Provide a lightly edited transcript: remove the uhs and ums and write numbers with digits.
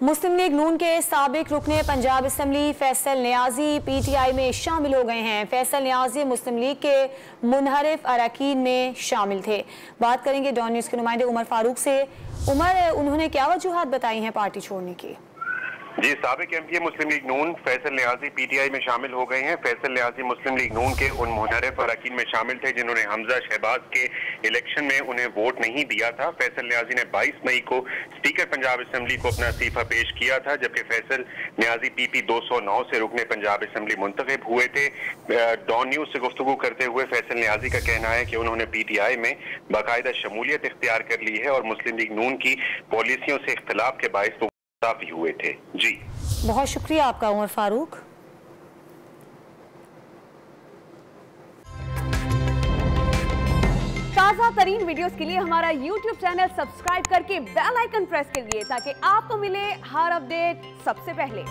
मुस्लिम league नून के साबिक रुकने पंजाब असम्बली फैसल नियाजी PTI में शामिल हो गए हैं। फैसल नियाजी मुस्लिम लीग के मुनहरिफ अरकान में शामिल थे। बात करेंगे डॉन न्यूज़ के नुमाइंदे उमर फारूक से। उमर, उन्होंने क्या वजूहात बताई हैं पार्टी छोड़ने की? जी, साबिक MP मुस्लिम लीग नून फैसल नियाजी PTI में शामिल हो गए हैं। फैसल नियाजी मुस्लिम लीग नून के उन मुनहरिफ अरकान में शामिल थे जिन्होंने हमजा शहबाज के इलेक्शन में उन्हें वोट नहीं दिया था। फैसल नियाजी ने 22 मई को स्पीकर पंजाब असम्बली को अपना इस्तीफा पेश किया था, जबकि फैसल नियाजी PP 209 से रुकने पंजाब असम्बली मुंतखब हुए थे। डॉन न्यूज़ से गुफ्तगू करते हुए फैसल नियाजी का कहना है कि उन्होंने PTI में बाकायदा शमूलियत इख्तियार कर ली है और मुस्लिम लीग नून की पॉलिसियों से इख्तिलाफ के बायस काफी हुए थे। जी, बहुत शुक्रिया आपका उमर फारूक। ताज़ा तरीन वीडियोस के लिए हमारा YouTube चैनल सब्सक्राइब करके बेल आइकन प्रेस करिए ताकि आपको मिले हर अपडेट सबसे पहले।